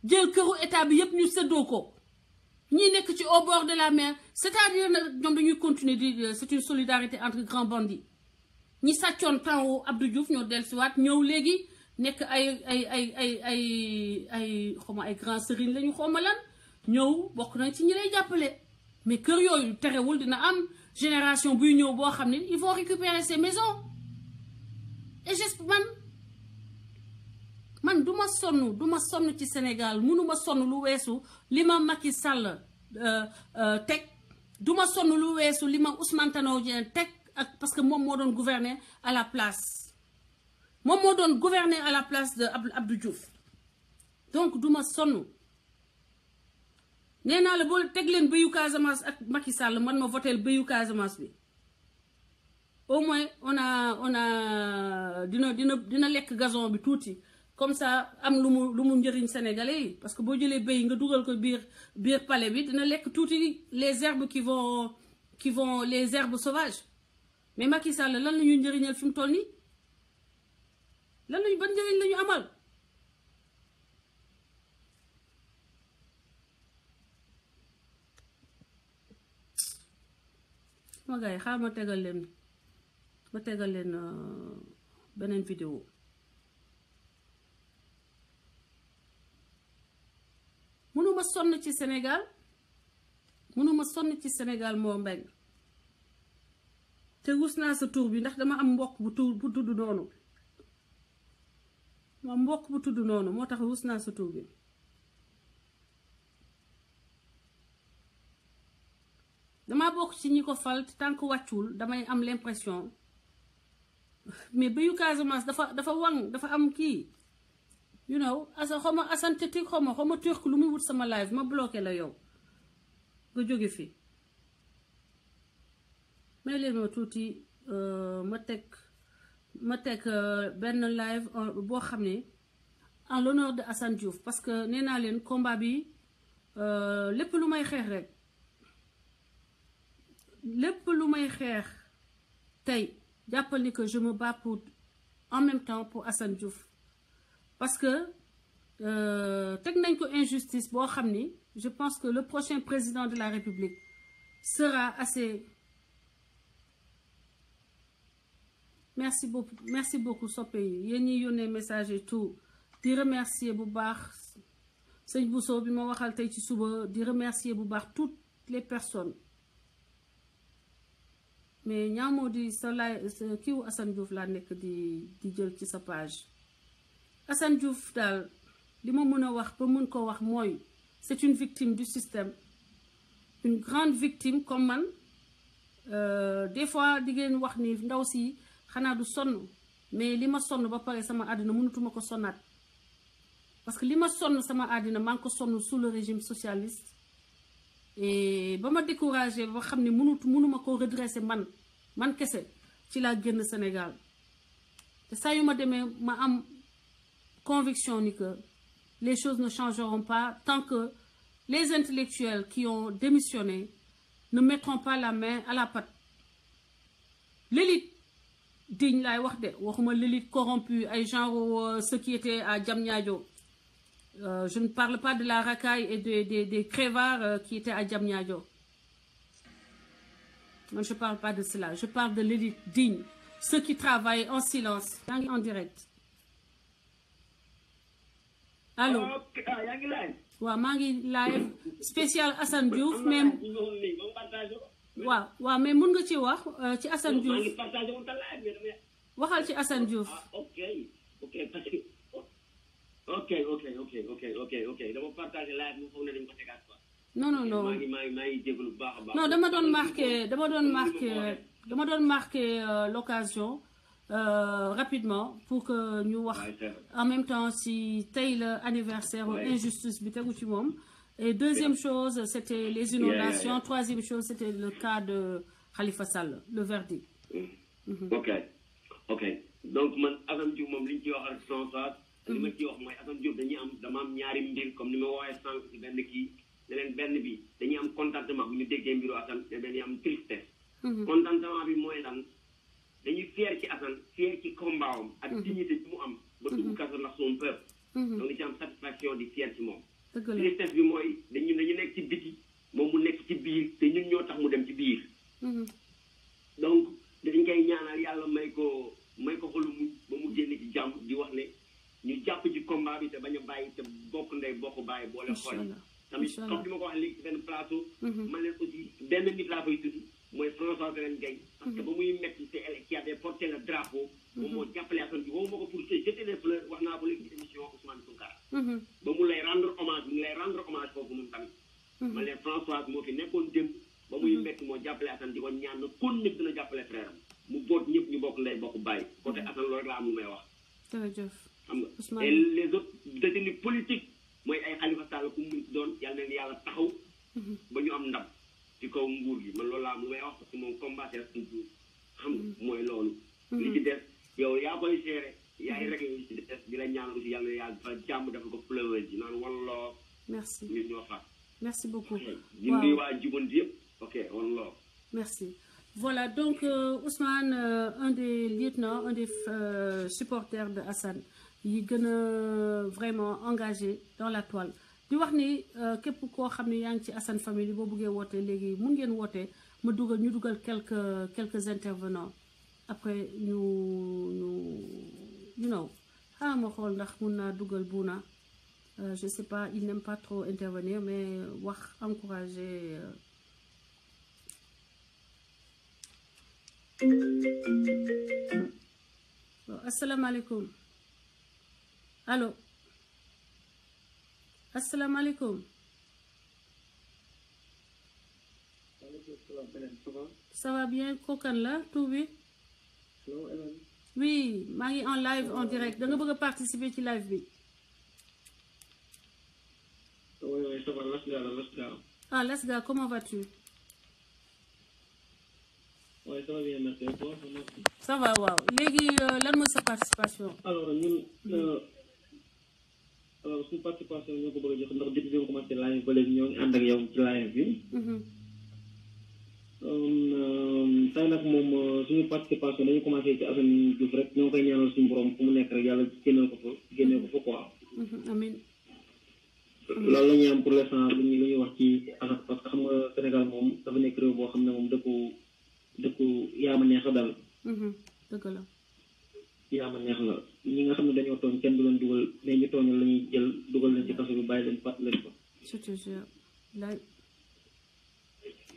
jël këru état bi yépp ñu séddoo ko. ñi nekk ci au bord de la mer c'est-à-dire ñoom dañuy continuer di c'est une solidarité entre grands bandits ñi sàccoon temps wu Abdou Diouf ñoo dellusiwaat ñëw léegi nekk ay xawma ay grands sëriñ lañu xawma lan ñëw bokk nañ ci ñi lay jàppale mais kër yooyu terewul dina am génération buy ñëw boo xam ne ils vont récupérer ces maisons et j'espère man duma sonn ci Sénégal mënuma sonn lu weesu li ma Macky Sall teg duma sonn lu weesu li ma Ousmane Tanor Dieng teg ak parce que moom moo doon gouverner à la place de Abdou Diouf donc duma sonn nee naa la boo teg leen béyu Casamance ak Macky Sall man ma votel béyu Casamance bi au moins on a dina lekk gazon bi tuuti comme ça am lu mu njëriñ sénégalais yi parce que boo jëlee béy nga dugal ko biir palais bi dina lekk tuuti les herbes qui vont les herbes sauvages mais Macky Sall lan la ñuy njëriñal fi mu toll nii ban njëriñ la ñu amal sama gars yi xaar ma tegal leen beneen vidéo mënu mënuma sonn ci Sénégal moo mbeng te rus naa sa tur bi ndax dama am mbokk bu tudd noonu moo tax rus naa sa tur bi dama bokk ci ñi ko fal tant que wàccul damay am l'impression mais bayu Casamance dafa wang dafa am kii you know xaw ma asantetik xaw ma turc lu muy wut sama live ma bloqué la yow nga jóge fi may leen ma tuuti ma teg benn live boo xam ne en l'honneur de Assane Diouf parce que nee naa leen combat bi lépp lu may xeex rek tey jàppal ni que je me bats en même temps pour Assane Diouf parce que teg nañ ko injustice boo xam ni je pense que le prochain président de la République sera assez merci beaucoup soppe yi yéen ñi yónnee message et tout di remercier bu baax sëñ Bousso bi ma waxal tey ci suba di remercier bu baax toutes les personnes mais ñaamoo di sa kiiwu Assane Diouf laa nekk di jël ci sa page Assane Diouf daal li ma mën a wax ba mën ko wax mooy c'est une victime du système une grande victime comme man des fois di ngeen wax ni ndaw si xanaa du sonn mais li ma sonn ba pare sama àddina mënatuma ko sonnaat parce que li ma sonn sama àddina maa ngi ko sonn sous le régime socialiste et ba ma découragé ba xam ne mënuma ko redresser man kese ci laa génn Sénégal te saa yu ma demee ma am conviction ni que les choses ne changeront pas tant que les intellectuels qui ont démissionné ne mettront pas la main à la pâte. L'élite digne laay wax de waxuma l'élite corrompue ay genre ceux qui étaient à Diamniadio. Je ne parle pas de la racaille et des crévards qui étaient à Diamniadio. Moi, je ne parle pas de cela. Je parle de l'élite digne. Ceux qui travaillent en silence. En direct. Allô? waaw maa ngi live spécial Assane Diouf même waaw mais mun nga ci wax ci Assane Diouf waxal ci Assane Diouf. ok dama partagé live mu foog ne dañ ko tegaat quoi. non maa ngi jégalu bu baax a baax. non dama doon marqué l'occasion rapidement pour que ñu wax en même temps si tey la anniversaire injustice bi tegu ci moom. Et deuxième chose c'était les inondations. Troisième chose c'était le cas de Khalifa Sall le verdict. ok donc man Assane Diouf moom li ñu ci wax ak François li ma ciy wax mooy Assane Diouf dama am ñaari mbir comme ni ma waxee sànq ci benn kii ne leen benn bi dañuy am contentement bu ñu déggee mbiru Assane te dañuy am tristesse. contentement bi mooy lan dañuy fier ci Assane fier ci combat am ak dignité bi mu am ba dugg kaso ndax son peuple. donc di ci am satisfaction di fier ci moom. tristesse bi mooy dañu nekk ci biti moom mu nekk ci biir te ñun ñoo tax mu dem ci biir. donc dañ koy ñaanal yàlla may ko xolu muñ ba mu génn ci jàmm di wax ne ñu jàpp ci combat bi te bañ a bàyyi te bokk ndey bokk bàyyi boole xool tamit comme di ma ko wax léegi ci benn plateau man leen aussi benn nit laa fay tudd mooy François Hélène Gaye parce que ba muy metti te qui avait porté le drapeau moom moo jàppale Assane bi woo ma ko pour jeter les fleurs wax naa ko léegi ci émission Ousmane Tounkara ba mu lay rendre hommage foofu moom tamit man leen François moo fi nekkoon démb ba muy metti moo jàppale Assane di ko ñaan na kon nit dina jàppale frère am mu boot ñëpp ñu bokk ndey bokk bàyyi côté Assane loolu rek laa am lu may wax xam nga et les autres détenus politiques mooy ay Khalifa Sall ku mu doon yàlla na yàlla taxaw ba ñu am ndam ci kaw nguur gi man loolu laa am lu may wax parce que moom combattre toujours xam nga mooy loolu li ci des yow yaa koy gérer yaay rek li ci des di la ñaan aussi yàlla na yàlla dafa jàmm dafa ko fleuve ji naan walloo merci ñun ñoo fa merci beaucoup ñu ngi waa jubanti yëpp ok walloo merci. Voilà, donc Ousmane, un des lieutenants, un des supporters de Assane, il est vraiment engagé dans la toile. di wax ni képp koo xam ne yaa ngi ci Assane famille boo buggee woote léegi mun ngeen woote ñu dugal quelques intervenants après ñu xaaral ma xool ndax mun naa dugal buuna je sais pas, il n'aime pas trop intervenir, mais wax encourager. Assalamu alaikum. Allô. Assalamu alaikum. Ça va bien, kokan la, tout bi? Oui, maa ngi en live en direct. Da nga bëgg participer ci live bi? Oui, ça va, let's go. Ah, let's go, comment vas-tu? Oui, ça va bien, merci. Ça va, waaw. Léegi lan mooy sa participation? Alors, ñun suñu participation ñoo ko bëgg a jox ndax depuis bi nga commencé live ba léegi ñoo ngi ànd ak yow ci live bi. Tey nag moom suñu participation dañu commencé ci Assane Diouf rek ñoo ngi koy ñaanal suñu borom fu mu nekk rek yàlla génneel ko fa quoi. Amiin. loolu la ñuy am pour l'instant lu ñuy wax ci Assane parce que xam nga Sénégal moom dafa nekk réew boo xam ne moom dëkku yaama neex la dal. Dëgg la. yaama neex la ñi nga xam ne dañoo tooñ kenn du leen dugal mais ñu tooñal la ñuy jël dugal leen ci kaso bi bàyyi leen fàtt leen fa. Je te jure.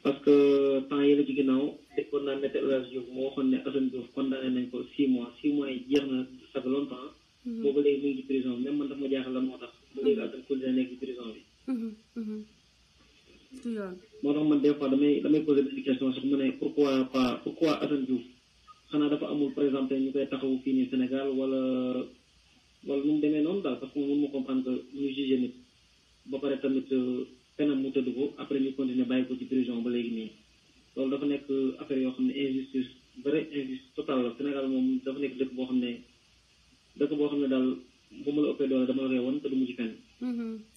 parce que temps yële ci ginnaaw déggoon naa Maître El Hadji Diouf moo waxoon ne Assane Diouf condamné nañ ko 6 mois yi jeex na ça fait longtemps. booba léegi mu ngi ci prison même man dafa ma jaaxal lan moo tax. ba léegi Assane continué nekk ci prison bi. moo tax man des fois damay poser des questions sax mu ne pourquoi Assane Diouf xanaa dafa amul par exemple ñu koy taxawu fii nii Sénégal wala nu mu demee noonu daal parce que mun ma comprendre que ñu jugé nit ba pare tamit penam mu tëdd ko après ñu continuer bàyyi ko ci prison ba léegi nii loolu dafa nekk affaire yoo xam ne injustice vraie injustice totale la Sénégal moom dafa nekk dëkk boo xam ne daal bu ma la ëppee doole dama la koy won te du mujj fenn.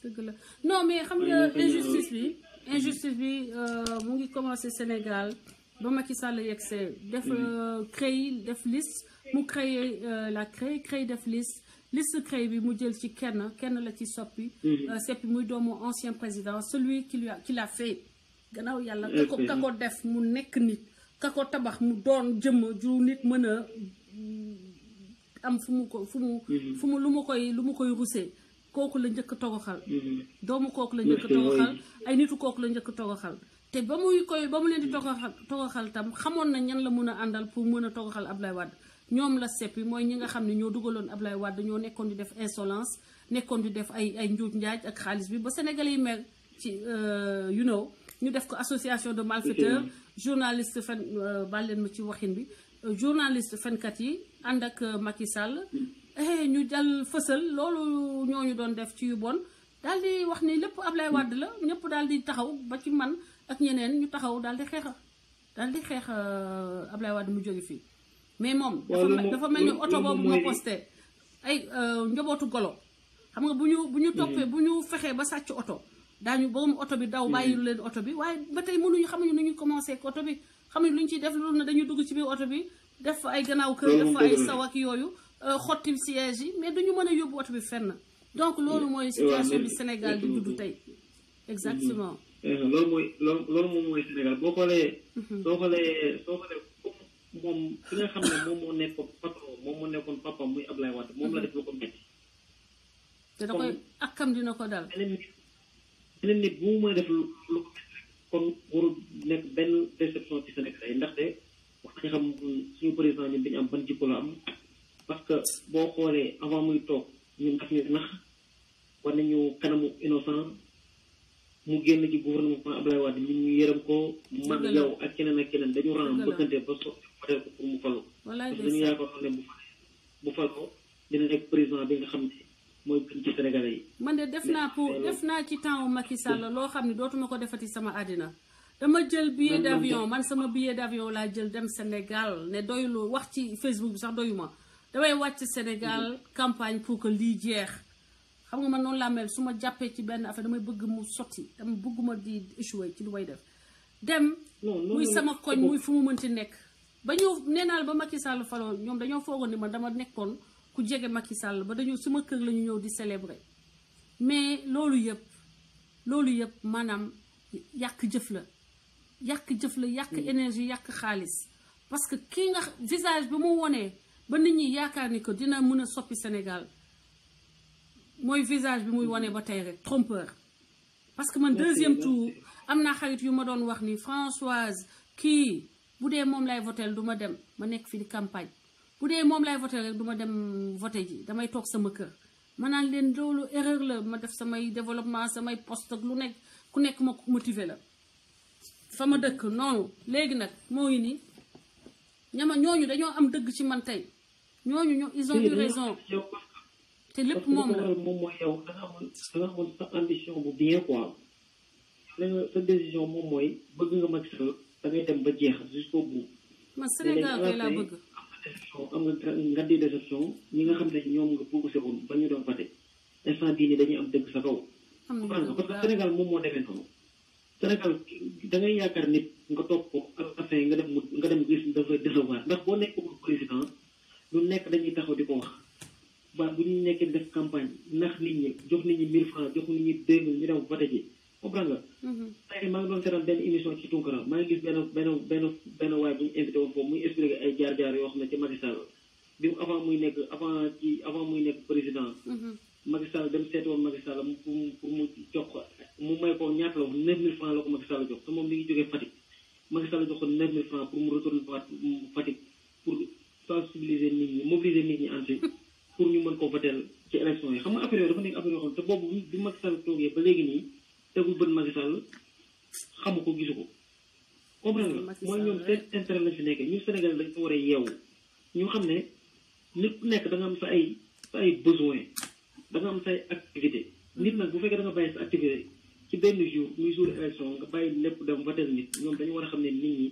dëgg la non mais xam nga injustice bi mu ngi commencé Sénégal ba Macky Sall yegsee def CREI def liste mu créé la CREI def liste CREI bi mu jël ci kenn la ci seppi muy doomu ancien président celui qui l'a fait gannaaw yàlla ka ko def mu nekk nit ka ko tabax mu doon jëmm ju nit mën a am fu mu lu mu koy rusee kooku la njëkk togoxal doomu kooku la njëkk togoxal ay nitu kooku la njëkk togoxal te ba mu leen di togoxal tam xamoon na ñan la mën a àndal pour mën a togoxal Ablaye Wade ñoom la seppi mooy ñi nga xam ne ñoo dugaloon Ablaye Wade ñoo nekkoon di def insolence nekkoon di def ay njuuj njaaj ak xaalis bi ba Sénégalais yi mer ci ñu def ko association de malfaiteurs journaliste fen baal leen ma ci waxin bi journaliste fenkat yi ànd ak Macky Sall ñu jàll fësal loolu ñooñu doon def ci yu bon daal di wax ni lépp Ablaye Wade la ñëpp daal di taxaw ba ci man ak ñeneen ñu taxaw daal di xeex Ablaye Wade mu jóge fii mais moom dafa mel ni oto boobu nga posté ay njabootu golo xam nga bu ñu toppee bu ñu fexee ba sàcc oto daañu borom oto bi daw bàyyilu leen oto bi waaye ba tey xamuñu nu ñu commencé ak oto bi xamuñu lu ñu ciy def loolu na dañuy dugg ci biir oto bi def fa ay gannaaw kër def fa ay saw ak yooyu xotti siège yi mais duñu mën a yóbbu oto bi fenn donc loolu mooy situation bi Sénégal di dund tey exactement loolu moom mooy Sénégal boo xoolee moom ki nga xam ne moom moo nekkoon papa muy Ablaye Wade moom la def lu ko metti te da koy akkam dina ko dal beneen nit bu mu mën a def lu ko metti kon warul nekk benn déception ci Sénégal yi ndaxte wax nañu xam suñu président ñun dañu am ban jikko la am parce que boo xoolee avant muy toog ñun daf ñu nax war nañu kanamu innocent mu génn ci gouvernement Ablaye Wade ñun ñu yërëm ko man yow ak keneen dañu ran bëggante ba so modèle ko pour mu falu parce que dañu yaakaar ne bu fal ko dina nekk président bi nga xam ne mooy gën ci Sénégalais yi man de def naa ci temps Macky Sall loo xam ne dootuma ko defati sama àddina dama jël billet d'avion man sama billet d'avion laa jël dem Sénégal ne doylu wax ci Facebook bi sax doyuma damay wàcc Sénégal campagne pour que lii jeex xam nga man noonu laa mel su ma jàppee ci benn affaire damay bëgg mu sotti dama bëgguma di échouer ci lu may def dem muy sama koñ muy fu mu mënti nekk ba ñu neenaal ba Macky Sall faloo ñoom dañoo foogoon ni man dama nekkoon ku jege Macky Sall ba dañu suma kër la ñu ñëw di célébrer mais loolu yëpp maanaam yàq jëf la yàq énergie yàq xaalis parce que kii nga visage bi mu wonee ba nit ñi yaakaar ni ko dina mën a soppi Sénégal mooy visage bi muy wane ba tey rek trompeur parce que man deuxième tour am naa xarit yu ma doon wax ni Françoise kii bu dee moom lay votel du ma dem ma nekk fi di campagne bu dee moom lay votel rek du ma dem voté ji damay toog sama kër ma naan leen loolu erreur la ma def samay développement samay poste ak lu nekk ku nekk ma motiver la fa ma dëkk noonu léegi nag moo ngi nii ñama ñooñu dañoo am dëgg ci man tey ñooñu ils ont eu raison te lépp moom la moom mooy yow da nga amoon sa ambition bu bien quoi sa décision moom mooy bëgg nga Macky Sall da ngay dem ba jeex jusqu'au bout man Sénégal kay laa bëgg am nga di déception ñi nga xam ne ñoom nga poussé woon ba ñu doon fate instant bii nii dañuy am dëgg sa kaw parce que Sénégal moom moo demee noonu Sénégal da ngay yaakaar nit nga topp ko à la fin nga dem gis dafay décevoir ndax boo nekkul président lu nekk dañuy taxaw di ko wax ba bu ñu nekkee def campagne ndax nit ñi jox nit ñi 1000 francs jox nit ñi 2000 ñu dem voté ji comprendre nga tey maa ngi doon seetaan benn émission ci Tunkara maa ngi gis benn waay bu ñu invité woon foofu muy expliqué ay jaar-jaar yoo xam ne ci Macky Sall bi avant muy nekk président Macky Sall dem seeti woon Macky Sall pour mu jox ko mu may ko ñaata la wax 9000 francs la ko Macky Sall jox te moom mi ngi jógee Fatick Macky Sall jox ko 9000 francs pour mu retourner Fatick pour sensibiliser nit ñi mobiliser nit ñi ensuite pour ñu mën ko voter ci élection yi xam nga affaire yooyu dafa nekk affaire yoo xam te boobu bi Macky Sall toogee ba léegi nii tegul bët Macky Sall xamu ko gisu ko comprendre nga mooy ñoom seen intérêt lañ fi nekkee ñu Sénégal dañ ko war a yeewu ñu xam ne nit ku nekk da nga am sa ay besoin da nga am say activité nit nag bu fekkee da nga bàyyi sa activité ci benn jour muy jour élection nga bàyyi lépp dem voter nit ñoom dañu war a xam ne nit ñi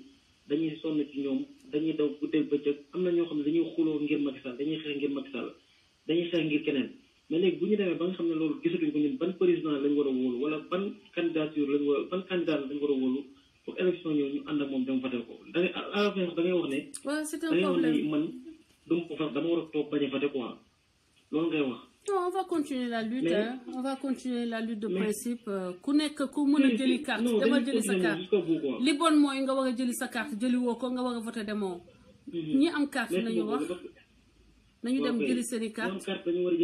dañuy sonn ci ñoom dañuy daw guddeeg bëccëg am na ñoo xam ne dañuy xuloo ngir Macky Sall dañuy xeex ngir Macky Sall dañuy xeex ngir keneen mais léegi bu ñu demee ba nga xam ne loolu gisatuñ ko ñun ban président lañ war a wóolu wala ban candidature lañ war a ban candidat lañ war a wóolu pour élection ñëw ñu ànd ak moom dem voter ko da ngay à la fin da ngay wax ne da ngay wax ne man duma ko fas dama war a toog bañ a voter quoi loolu ngay wax. Non, on va continuer la lutte, hein. On va continuer la lutte de principe. Ku nekk ku mën a jëli carte dama jëli sa carte li bon mooy nga war a jëli sa carte jëli woo ko nga war a voter demoo ñi am carte nañu wax nañu dem jëli seen i carte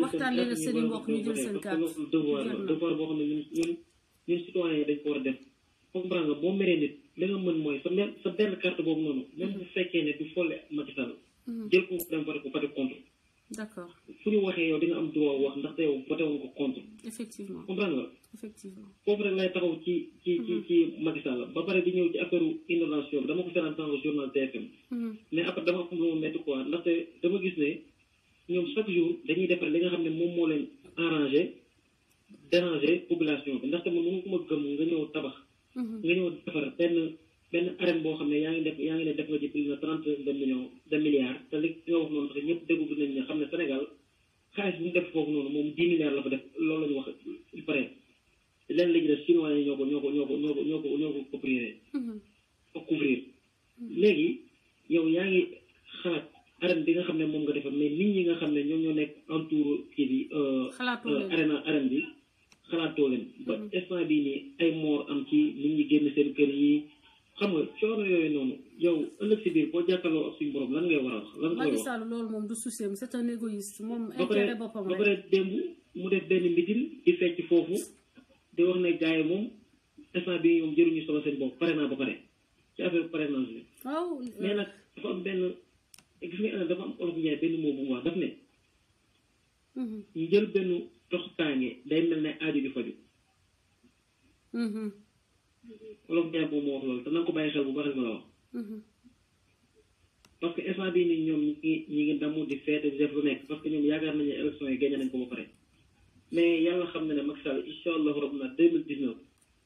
waxtaan leen seen i mbokk ñu jël seen carte devoir boo xam ne ñun citoyen yi dañ ko war a def comprendre nga boo meree nit li nga mën mooy sa benn carte boobu noonu même bu fekkee ne du folle Macky Sall jël ko dem voter ko voter contre. D'accord. fu ñu waxee yow di nga am droit wax ndaxte yow voté woon ko contre. Effectivement. comprendre nga. Effectivement. foofu rek lay taxaw ci Macky Sall ba pare di ñëw ci affaire inondation bi dama ko seetaan dans le journal TFM. mais après dama am lu ma métti quoi ndaxte dama gis ne ñoom chaque jour dañuy defar li nga xam ne moom moo leen arrangé déranger population bi ndaxte man mënu ko ma gëm nga ñëw tabax. nga ñëw defar benn arène boo xam ne yaa ngi ne def nga ci plus de 30 de milliards te li nga wax noonu sax ñëpp déggu nañ ne xam ne Sénégal xaalis bu mu def foofu noonu moom 10 milliards la fa def loolu la ñu wax il paraît leen la ñu def chinois yi ñoo ko couvrir léegi yow yaa ngi xalaat arène bi nga xam ne moom nga defar mais nit ñi nga xam ne ñoom ñoo nekk entour kii bi arène bi xalaatoo leen ba instant bii nii ay moor am ci nit ñi génn seen kër yi xam nga coono yooyu noonu yow ëllëg si biir boo jàkkaarloo ak suñu borom lan ngay war a wax lan ngay wax. Macky Sall loolu moom du souci c'est un égoïste moom intérêt boppam ba pare démb mu def benn mitin di fecc foofu di wax ne gars yi moom instant bii ñoom jëruñu solo seen bopp pare naa ba pare ci affaire parrainage bi. waaw mais nag dafa am benn gis nga dafa am olof Ndiaye benn mot bu mu wax daf ne. ñu jël benn tox tànge day mel ne aaju di faju. wolof Ndiaye moom moo wax loolu te na nga ko bàyyi xel bu baax li ma la wax. parce que instant bii nii ñoom ñi ngi damu di feete di def lu nekk parce que ñoom yaakaar nañu ne élection yi gagné nañ ko ba pare mais yàlla xam na ne Macky Sall incha allah rabi na 2019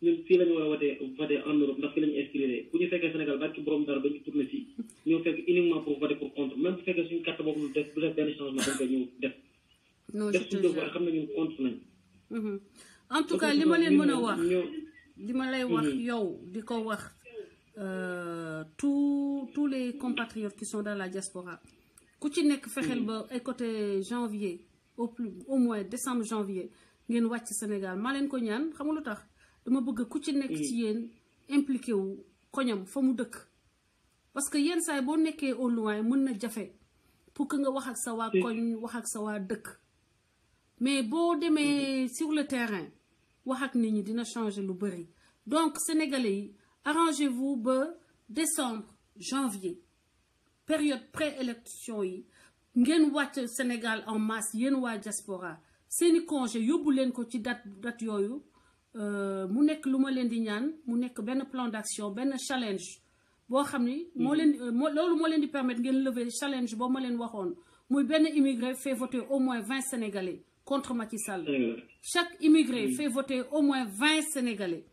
ñun fii la ñu war a voté en Europe ndax fii la ñu inscrire bu ñu fekkee Sénégal barki borom dara ba ñu tourné fii ñoo fekk uniquement pour voter pour contre même bu fekkee suñu carte boobu du def benn changement dañ koy ñëw def. def suñu devoir xam na ñun contre nañ. en tout cas li ma leen mën a wax li ma lay wax yow di ko wax tous les compatriotes qui sont dans la diaspora ku ci nekk fexeel ba ay côté janvier au moins décembre janvier ngeen wàcc Sénégal maa leen ko ñaan xam nga lu tax dama bëgg ku ci nekk ci yéen impliqué wu koñam fa mu dëkk parce que yenn saa yi boo nekkee au loin mën na jafe pour que nga wax ak sa waa koñ wax ak sa waa dëkk mais boo demee sur le terrain wax ak nit ñi dina changer lu bëri donc sénégalais yi arrangez-vous ba décembre janvier période pré-élection yi ngeen wàcc Sénégal en masse yéen waa diaspora seeni congé yóbbu leen ko ci date yooyu mu nekk lu ma leen di ñaan mu nekk benn plan d'action benn challenge boo xam ni loolu moo leen di permettre ngeen lever challenge boo ma leen waxoon muy benn immigré fait voter au moins 20 Sénégalais contre Macky Sall chaque immigré fait voter au moins 20 Sénégalais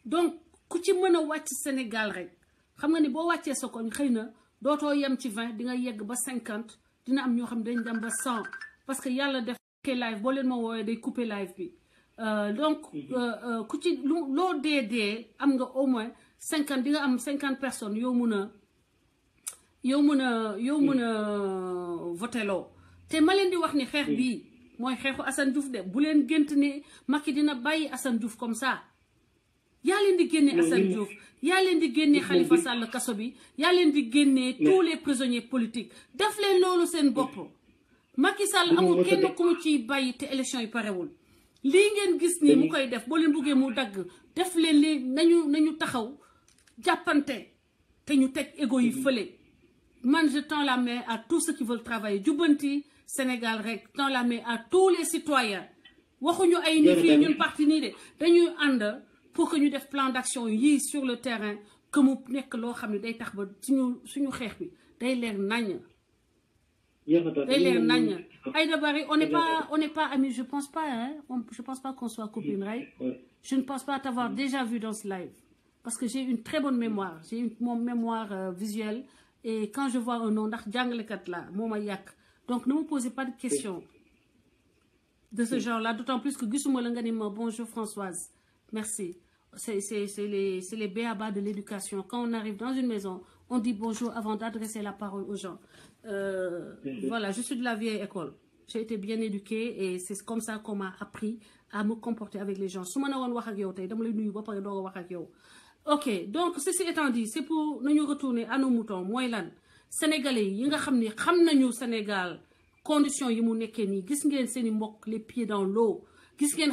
donc ku ci mën a wàcc Sénégal rek xam nga ni boo wàccee sa koñ xëy na dootoo yem ci 20 di nga yegg ba 50 dina am ñoo xam dañ dem ba 100 parce que yàlla def live boo leen ma woowee day couper live bi donc ku ci loo dee am nga au moins 50 di nga am 50 personnes yow mun a voté loo te ma leen di wax ni xeex bii mooy xeexu Assane Diouf de bu leen gént ni Macky dina bàyyi Assane Diouf comme ça yaa leen di génne Assane Diouf yaa leen di génne Khalifa Sall kaso bi yaa leen di génne tous les prisonniers politiques def leen loolu seen bopp Macky Sall amul kenn ku mu ciy bàyyi te élection yi parewul lii ngeen gis nii mu koy def boo leen buggee mu dagg def leen li nañu taxaw jàppante te ñu teg égo yi fële man je tends la main à tous ceux qui veulent travailler jubbanti Sénégal rek tends la main à tous les citoyens waxuñu ay ni fii ñun parti nii de dañuy ànd pour que ñu def plan d'action yii sur le terrain que mu nekk loo xam ne day tax ba suñu xeex bi day leer naññ day leer naññ Aïda Barry on n'est pas amis je pense pas je pense pas qu'on soit copines right je ne pense pas t'avoir déjà vu dans ce live parce que j'ai une très bonne mémoire j'ai une mémoire visuelle et quand je vois un nom ndax jàngalekat la moo ma yàq donc ne me posez pas de questions de ce genre-là d'autant plus que gisuma la nga ni ma bonjour Françoise merci c'est les b.a.-ba de l'éducation quand on arrive dans une maison on dit bonjour avant d'adresser la parole aux gens voilà je suis de la vieille école j'ai été bien éduquée et c'est comme ça qu'on m'a appris à me comporter avec les gens su ma ne woon wax ak yow tey dama lay nuyu ba pare doog a wax ak yow ok donc ceci étant dit c'est pour nañu retourner à nos moutons mooy lan sénégalais yi nga xam ni xam nañu Sénégal conditions yi mu nekkee nii gis ngeen seeni mbokk les pieds dans l'eau gis ngeen